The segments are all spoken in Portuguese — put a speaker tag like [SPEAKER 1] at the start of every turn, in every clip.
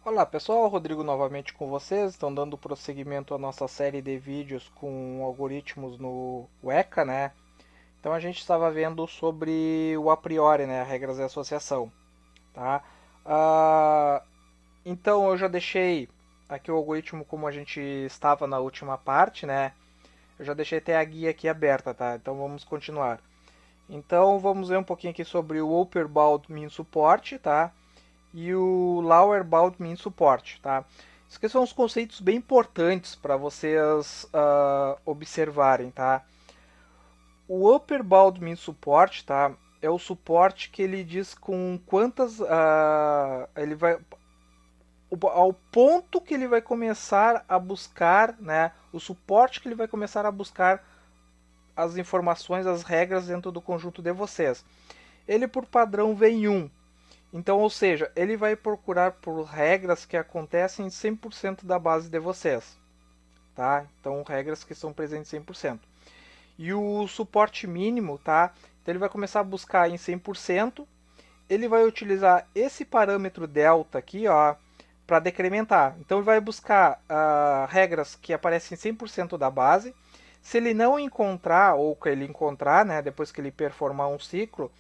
[SPEAKER 1] Olá pessoal, Rodrigo novamente com vocês. Estão dando prosseguimento à nossa série de vídeos com algoritmos no Weka, né? Então a gente estava vendo sobre o a priori, né? Regras de associação, tá? Ah, então eu já deixei aqui o algoritmo como a gente estava na última parte, né? Eu já deixei até a guia aqui aberta, tá? Então vamos continuar. Então vamos ver um pouquinho aqui sobre o Upper Bound Mean Support, tá? E o Lower Bound Mean Support, tá? Isso aqui são uns conceitos bem importantes para vocês observarem, tá? O Upper Bound Mean Support, tá? É o suporte que ele diz com quantas ele vai ao ponto que ele vai começar a buscar, né? O suporte que ele vai começar a buscar as informações, as regras dentro do conjunto de vocês. Ele por padrão vem em 1. Então, ou seja, ele vai procurar por regras que acontecem em 100% da base de vocês, tá? Então, regras que são presentes em 100%. E o suporte mínimo, tá? Então, ele vai começar a buscar em 100%. Ele vai utilizar esse parâmetro delta aqui, ó, para decrementar. Então, ele vai buscar regras que aparecem em 100% da base. Se ele não encontrar, ou que ele encontrar, né, depois que ele performar um ciclo,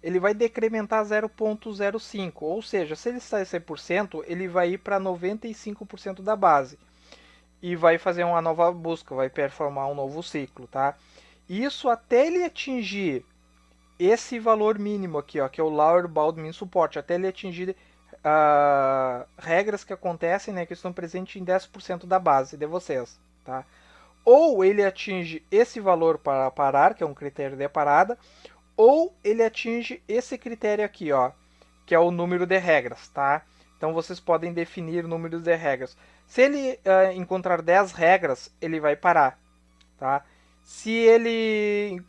[SPEAKER 1] ele vai decrementar 0,05. Ou seja, se ele está em 100%, ele vai ir para 95% da base. E vai fazer uma nova busca, vai performar um novo ciclo, tá? Isso até ele atingir esse valor mínimo aqui, ó, que é o Lower Bound Mean Support, até ele atingir regras que acontecem, né, que estão presentes em 10% da base de vocês, tá? Ou ele atinge esse valor para parar, que é um critério de parada, ou ele atinge esse critério aqui, ó, que é o número de regras, tá? Então vocês podem definir números de regras. Se ele encontrar 10 regras, ele vai parar, tá? Se ele,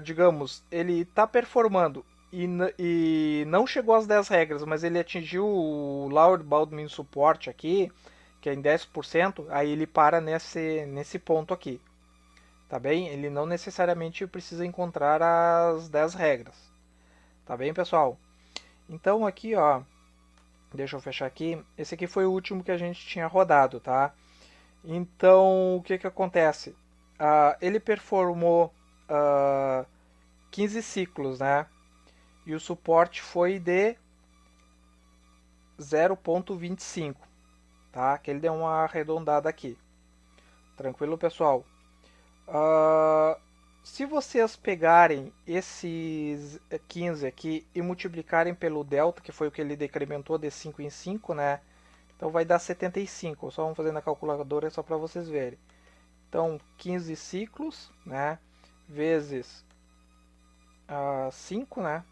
[SPEAKER 1] digamos, ele está performando e não chegou às 10 regras, mas ele atingiu o Lower Bound Mean Support aqui, que é em 10%, aí ele para nesse ponto aqui, tá bem? Ele não necessariamente precisa encontrar as 10 regras, tá bem, pessoal? Então aqui, ó, deixa eu fechar aqui. Esse aqui foi o último que a gente tinha rodado, tá? Então, o que que acontece? Ele performou 15 ciclos, né? E o suporte foi de 0,25, tá? Que ele deu uma arredondada aqui. Tranquilo, pessoal? Uh, Se vocês pegarem esses 15 aqui e multiplicarem pelo delta, que foi o que ele decrementou de 5 em 5, né? Então vai dar 75. Só vamos fazer na calculadora só para vocês verem. Então 15 ciclos, né? Vezes 5, né?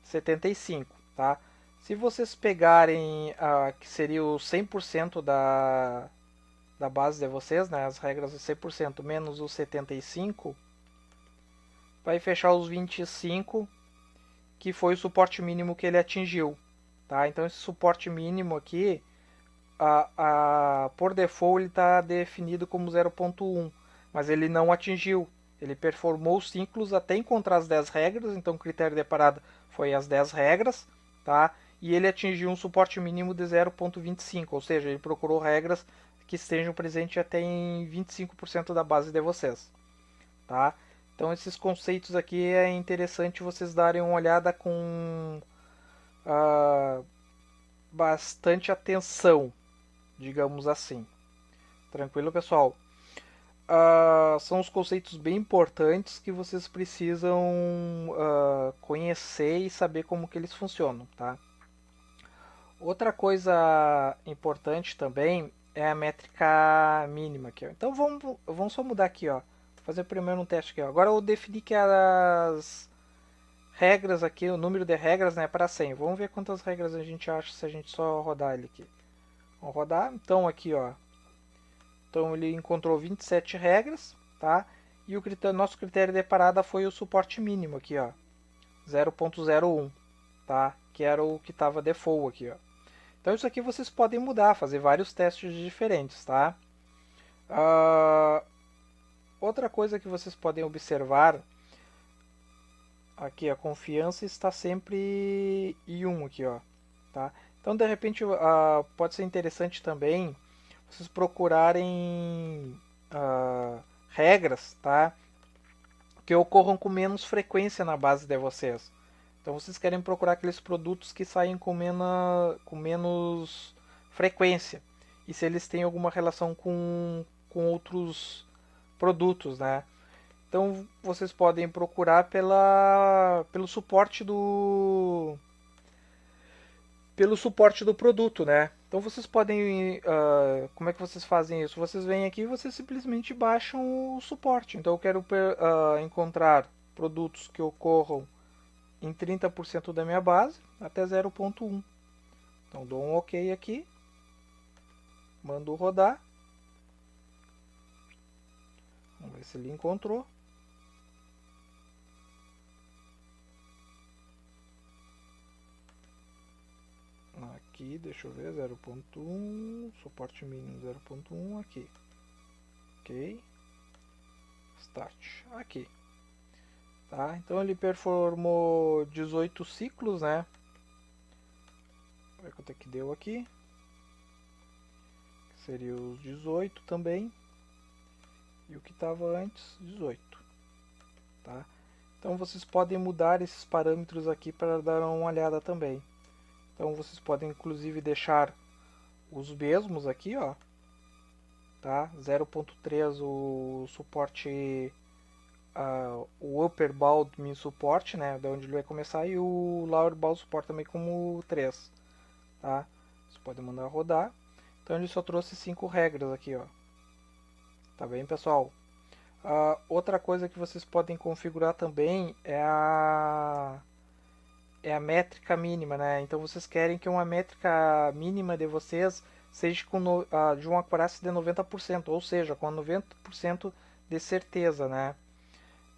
[SPEAKER 1] 75, tá? Se vocês pegarem que seria o 100% da base de vocês, né? As regras de 100% menos os 75, vai fechar os 25, que foi o suporte mínimo que ele atingiu, tá? Então esse suporte mínimo aqui, por default ele está definido como 0,1, mas ele não atingiu. Ele performou os ciclos até encontrar as 10 regras, então o critério de parada foi as 10 regras, tá? E ele atingiu um suporte mínimo de 0,25, ou seja, ele procurou regras que estejam presentes até em 25% da base de vocês, tá? Então esses conceitos aqui é interessante vocês darem uma olhada com bastante atenção, digamos assim. Tranquilo, pessoal? São os conceitos bem importantes que vocês precisam conhecer e saber como que eles funcionam, tá? Outra coisa importante também é a métrica mínima aqui. Ó. Então vamos só mudar aqui, ó. Vou fazer primeiro um teste aqui. Ó. Agora eu defini que as regras aqui, o número de regras, né, para 100. Vamos ver quantas regras a gente acha se a gente só rodar ele aqui. Vamos rodar. Então aqui, ó. Então ele encontrou 27 regras, tá? E o nosso critério de parada foi o suporte mínimo aqui, ó. 0,01, tá? Que era o que estava default aqui, ó. Então isso aqui vocês podem mudar, fazer vários testes diferentes, tá? Outra coisa que vocês podem observar aqui, a confiança está sempre em 1 aqui, ó. tá? Então, de repente, pode ser interessante também vocês procurarem regras, tá? Que ocorram com menos frequência na base de vocês. Então, vocês querem procurar aqueles produtos que saem com menos frequência. E se eles têm alguma relação com outros produtos, né? Então, vocês podem procurar pelo suporte do produto, né? Então vocês podem, como é que vocês fazem isso? Vocês vêm aqui e vocês simplesmente baixam o suporte. Então eu quero encontrar produtos que ocorram em 30% da minha base até 0.1. Então dou um OK aqui, mando rodar. Vamos ver se ele encontrou. Aqui, deixa eu ver, 0.1, suporte mínimo 0.1, aqui. Ok. Start, aqui. Tá? Então ele performou 18 ciclos, né? Vamos ver quanto é que deu aqui. Seria os 18 também. E o que estava antes, 18. Tá? Então vocês podem mudar esses parâmetros aqui para dar uma olhada também. Então vocês podem inclusive deixar os mesmos aqui, ó. Tá? 0.3 o suporte, o upper bound min suporte, né? Da onde ele vai começar, e o lower bound suporte também como 3. Tá? Você pode mandar rodar. Então ele só trouxe 5 regras aqui, ó. Tá bem, pessoal? Outra coisa que vocês podem configurar também é a métrica mínima, né? Então vocês querem que uma métrica mínima de vocês seja de uma acurácia de 90%, ou seja, com 90% de certeza, né?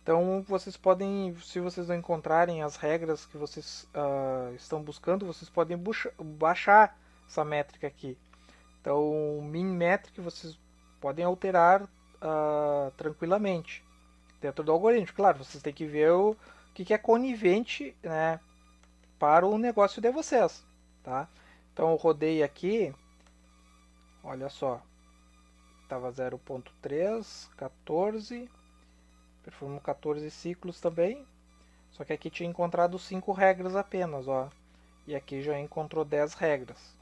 [SPEAKER 1] Então vocês podem, se vocês não encontrarem as regras que vocês estão buscando, vocês podem baixar essa métrica aqui. Então, min metric vocês podem alterar tranquilamente dentro do algoritmo. Claro, vocês têm que ver o que é conivente, né, para o negócio de vocês, tá? Então eu rodei aqui, olha só, estava 0.3, 14, performou 14 ciclos também, só que aqui tinha encontrado 5 regras apenas, ó, e aqui já encontrou 10 regras.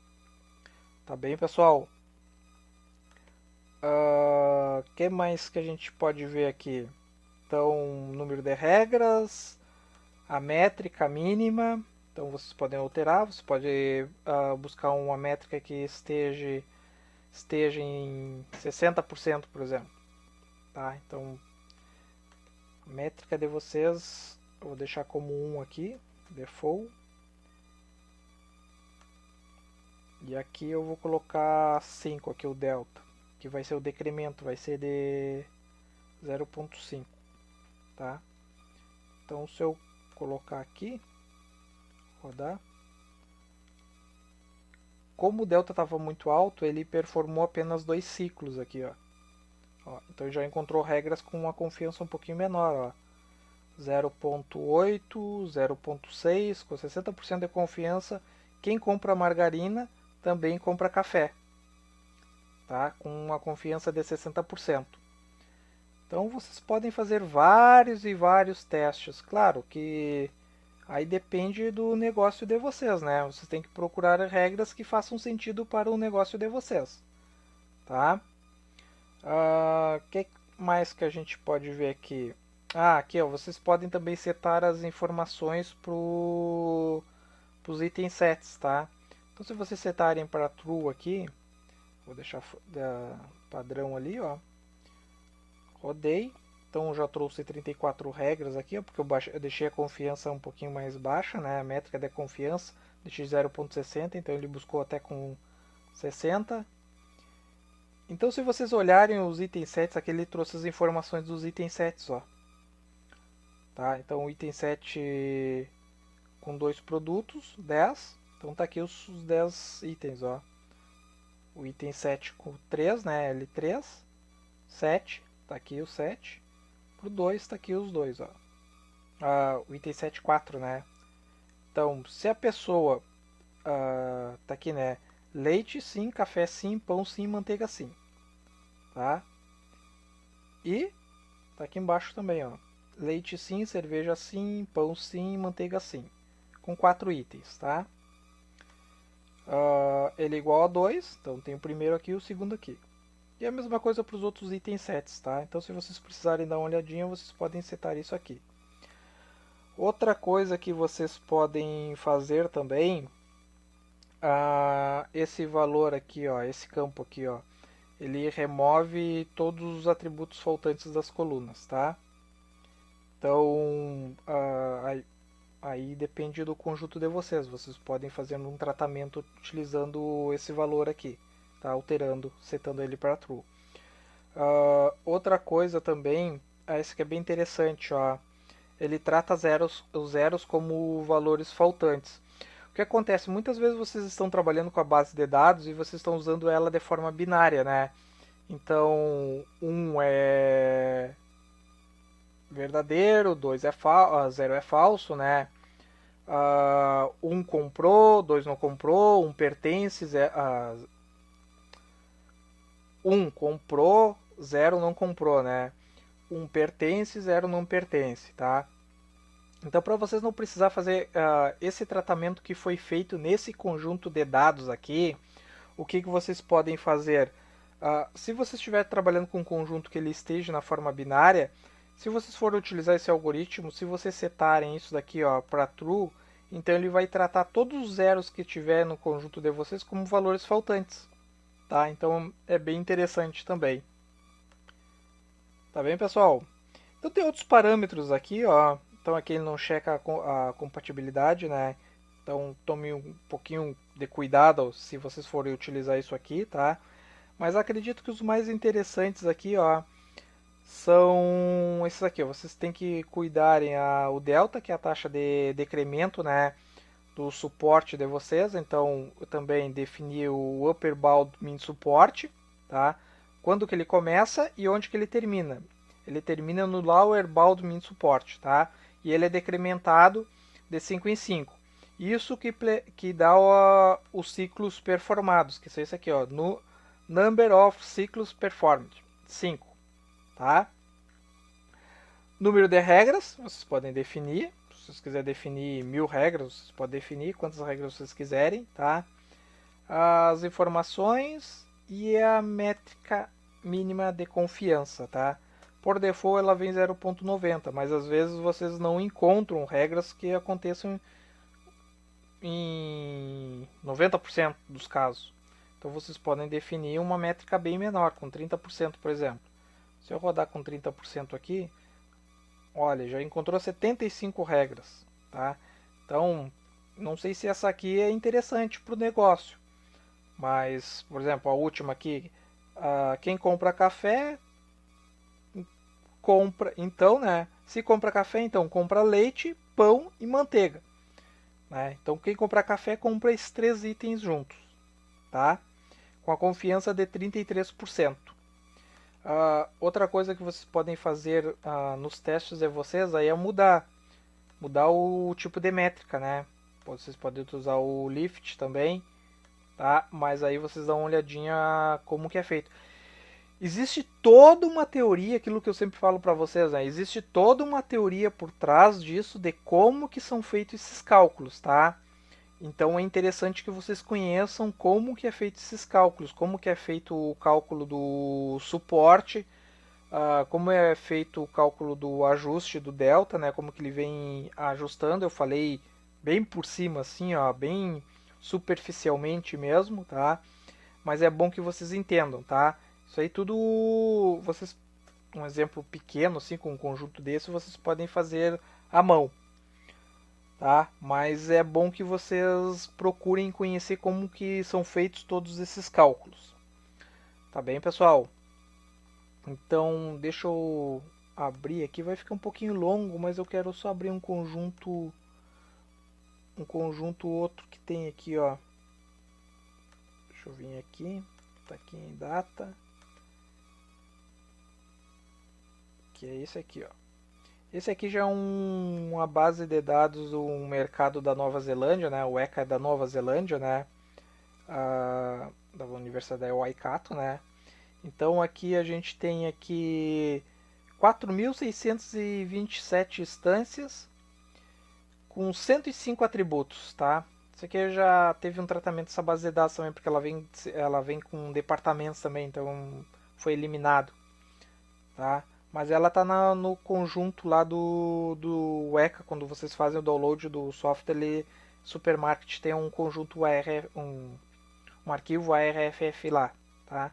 [SPEAKER 1] Tá bem, pessoal? Que mais que a gente pode ver aqui? Então, número de regras, a métrica mínima. Então vocês podem alterar, você pode buscar uma métrica que esteja em 60%, por exemplo. Tá? Então, a métrica de vocês, eu vou deixar como 1 aqui, default. E aqui eu vou colocar 5, aqui o delta, que vai ser o decremento, vai ser de 0.5. Tá? Então se eu colocar aqui, rodar, como o delta estava muito alto, ele performou apenas 2 ciclos aqui, ó. Então já encontrou regras com uma confiança um pouquinho menor, ó. 0.8, 0.6, com 60% de confiança. Quem compra margarina também compra café, tá? Com uma confiança de 60%. Então vocês podem fazer vários e vários testes. Claro que aí depende do negócio de vocês, né? Vocês têm que procurar regras que façam sentido para o negócio de vocês, tá? Que mais que a gente pode ver aqui? Aqui, ó, vocês podem também setar as informações para os itens sets, tá? Então, se vocês setarem para true aqui, vou deixar padrão ali, ó. Rodei. Então já trouxe 34 regras aqui, ó, porque eu deixei a confiança um pouquinho mais baixa, né? A métrica de confiança, deixei 0.60, então ele buscou até com 60. Então se vocês olharem os itens sets, aqui ele trouxe as informações dos itens sets, ó. Tá? Então o item set com 2 produtos, 10. Então tá aqui os 10 itens, ó. O item 7 com 3, né? L3, 7, tá aqui o 7. Pro 2 tá aqui os 2, ó. O item 7, 4, né? Então, se a pessoa tá aqui, né? Leite sim, café sim, pão sim, manteiga sim, tá? E tá aqui embaixo também, ó. Leite sim, cerveja sim, pão sim, manteiga sim. Com 4 itens, tá? Ele é igual a 2, então tem o primeiro aqui e o segundo aqui. E a mesma coisa para os outros itens sets, tá? Então se vocês precisarem dar uma olhadinha, vocês podem setar isso aqui. Outra coisa que vocês podem fazer também, esse valor aqui, ó, esse campo aqui, ó, ele remove todos os atributos faltantes das colunas, tá? Então, aí depende do conjunto de vocês. Vocês podem fazer um tratamento utilizando esse valor aqui, tá? Alterando, setando ele para true. Outra coisa também, esse que é bem interessante, ó, ele trata os zeros como valores faltantes. O que acontece? Muitas vezes vocês estão trabalhando com a base de dados e vocês estão usando ela de forma binária, né? Então, 1 é verdadeiro, 2 é 0 é falso, né? 1 comprou, 2 não comprou, 1 pertence, 1 comprou, 0 não comprou, né? 1 pertence, 0 não pertence, tá? Então, para vocês não precisar fazer esse tratamento que foi feito nesse conjunto de dados aqui, o que vocês podem fazer? Se você estiver trabalhando com um conjunto que ele esteja na forma binária, se vocês forem utilizar esse algoritmo, se vocês setarem isso daqui para true, então ele vai tratar todos os zeros que tiver no conjunto de vocês como valores faltantes. Tá? Então é bem interessante também. Tá bem, pessoal? Então tem outros parâmetros aqui, ó. Então aqui ele não checa a compatibilidade, né? Então tome um pouquinho de cuidado se vocês forem utilizar isso aqui, tá? Mas acredito que os mais interessantes aqui, ó, são esses aqui. Ó. Vocês têm que cuidarem o delta, que é a taxa de decremento, né, do suporte de vocês. Então eu também defini o upper bound min suporte, tá? Quando que ele começa e onde que ele termina. Ele termina no lower bound min suporte, tá? E ele é decrementado de 5 em 5. Isso que dá os ciclos performados, que são isso aqui, ó, no number of ciclos performed, 5, tá? Número de regras, vocês podem definir. Se vocês quiserem definir 1000 regras, vocês podem definir quantas regras vocês quiserem, tá? As informações e a métrica mínima de confiança, tá? Por default ela vem 0.90, mas às vezes vocês não encontram regras que aconteçam em 90% dos casos. Então vocês podem definir uma métrica bem menor, com 30%, por exemplo. Se eu rodar com 30% aqui, olha, já encontrou 75 regras, tá? Então, não sei se essa aqui é interessante para o negócio, mas, por exemplo, a última aqui, quem compra café, compra, então, né? Se compra café, então compra leite, pão e manteiga, né? Então, quem compra café, compra esses 3 itens juntos, tá? Com a confiança de 33%. Outra coisa que vocês podem fazer nos testes de vocês aí é mudar o tipo de métrica, né? Vocês podem usar o lift também, tá? Mas aí vocês dão uma olhadinha como que é feito. Existe toda uma teoria, aquilo que eu sempre falo para vocês, né? Existe toda uma teoria por trás disso de como que são feitos esses cálculos, tá? Então é interessante que vocês conheçam como que é feito esses cálculos, como que é feito o cálculo do suporte, como é feito o cálculo do ajuste do delta, né? Como que ele vem ajustando. Eu falei bem por cima, assim, ó, bem superficialmente mesmo, tá? Mas é bom que vocês entendam, tá? Isso aí tudo, vocês, um exemplo pequeno, assim, com um conjunto desse, vocês podem fazer à mão, tá? Mas é bom que vocês procurem conhecer como que são feitos todos esses cálculos. Tá bem, pessoal? Então, deixa eu abrir aqui, vai ficar um pouquinho longo, mas eu quero só abrir um conjunto outro que tem aqui, ó. Deixa eu vir aqui, tá aqui em data, que é esse aqui, ó. Esse aqui já é uma base de dados do mercado da Nova Zelândia, né? O ECA é da Nova Zelândia, né? da Universidade Waikato, né? Então aqui a gente tem aqui 4.627 instâncias com 105 atributos, tá? Isso aqui já teve um tratamento dessa base de dados também, porque ela vem com departamentos também, então foi eliminado, tá? Mas ela tá no conjunto lá do Weka, quando vocês fazem o download do software, ele, Supermarket tem um conjunto um arquivo ARFF lá, tá?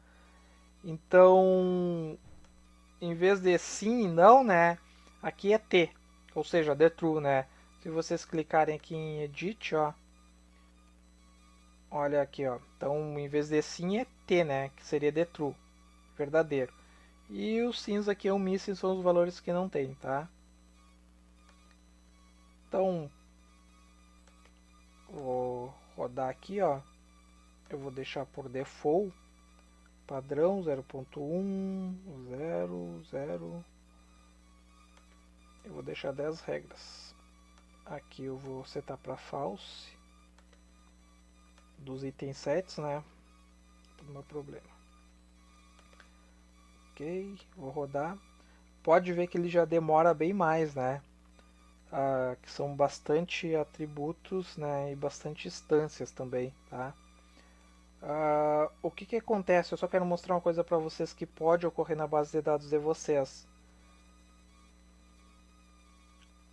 [SPEAKER 1] Então, em vez de sim e não, né? Aqui é T, ou seja, the true, né? Se vocês clicarem aqui em edit, ó, olha aqui, ó. Então, em vez de sim é T, né? Que seria the true, verdadeiro. E os sims aqui é o missing, são os valores que não tem, tá? Então, vou rodar aqui, ó. Eu vou deixar por default padrão 0.1, 0, 0. Eu vou deixar 10 regras. Aqui eu vou setar para false dos itens sets, né? Não é problema. Ok, vou rodar. Pode ver que ele já demora bem mais, né? Que são bastante atributos, né? E bastante instâncias também, tá? O que acontece? Eu só quero mostrar uma coisa para vocês que pode ocorrer na base de dados de vocês.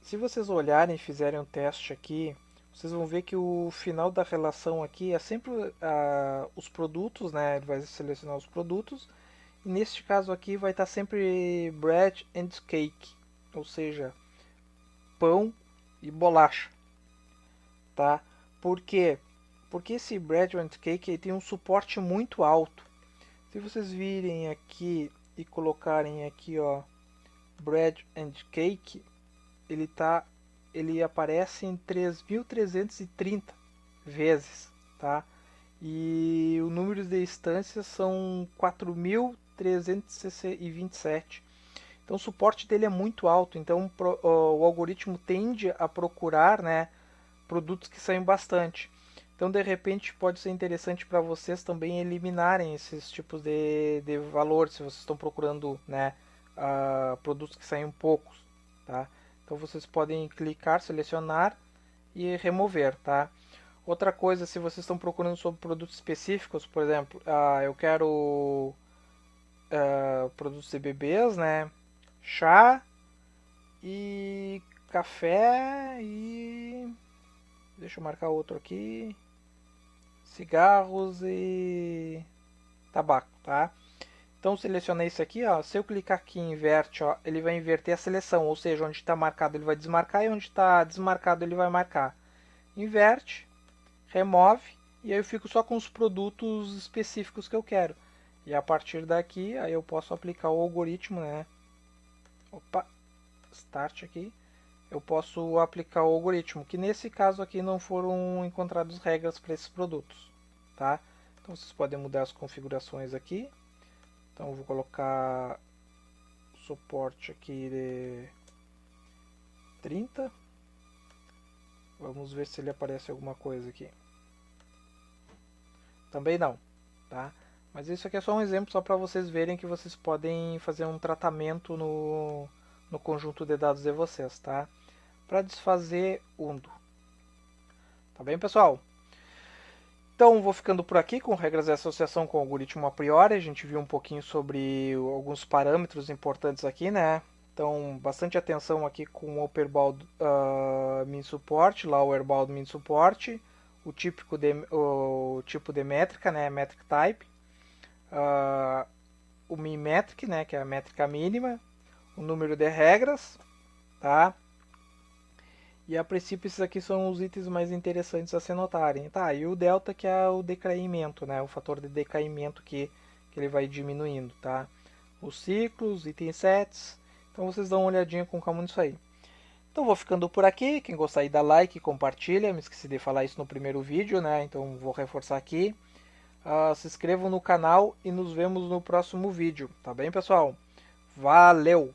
[SPEAKER 1] Se vocês olharem e fizerem um teste aqui, vocês vão ver que o final da relação aqui é sempre os produtos, né? Ele vai selecionar os produtos. E neste caso aqui vai estar sempre bread and cake, ou seja, pão e bolacha, tá? Por quê? Porque esse bread and cake ele tem um suporte muito alto. Se vocês virem aqui e colocarem aqui, ó, bread and cake, ele aparece em 3.330 vezes, tá? E o número de instâncias são 4.327. Então o suporte dele é muito alto, então o algoritmo tende a procurar, né, produtos que saem bastante. Então de repente pode ser interessante para vocês também eliminarem esses tipos de valores, se vocês estão procurando, né, produtos que saem poucos, tá? Então vocês podem clicar, selecionar e remover, tá? Outra coisa, se vocês estão procurando sobre produtos específicos, por exemplo, eu quero produtos de bebês, né? Chá e café e deixa eu marcar outro aqui, cigarros e tabaco, tá? Então selecionei isso aqui, ó. Se eu clicar aqui em inverte, ó, ele vai inverter a seleção, ou seja, onde está marcado ele vai desmarcar e onde está desmarcado ele vai marcar. Inverte, remove e aí eu fico só com os produtos específicos que eu quero. E a partir daqui, aí eu posso aplicar o algoritmo, né? Opa, start aqui. Eu posso aplicar o algoritmo, que nesse caso aqui não foram encontradas regras para esses produtos, tá? Então vocês podem mudar as configurações aqui. Então eu vou colocar suporte aqui de 30. Vamos ver se ele aparece alguma coisa aqui. Também não, tá? Mas isso aqui é só um exemplo só para vocês verem que vocês podem fazer um tratamento no conjunto de dados de vocês, tá? Para desfazer undo. Tá bem, pessoal? Então, vou ficando por aqui com regras de associação com o algoritmo a priori. A gente viu um pouquinho sobre alguns parâmetros importantes aqui, né? Então, bastante atenção aqui com o upperbound min support, lowerbound min support, o tipo de métrica, né? Metric type, o min metric, né? Que é a métrica mínima, o número de regras, tá? E a princípio esses aqui são os itens mais interessantes a se notarem. Tá, e o delta que é o decaimento, né? O fator de decaimento que ele vai diminuindo, tá? Os ciclos, itens sets. Então vocês dão uma olhadinha com calma nisso aí. Então vou ficando por aqui. Quem gostar aí dá like, compartilha. Me esqueci de falar isso no primeiro vídeo, né? Então vou reforçar aqui. Se inscrevam no canal e nos vemos no próximo vídeo. Tá bem, pessoal? Valeu!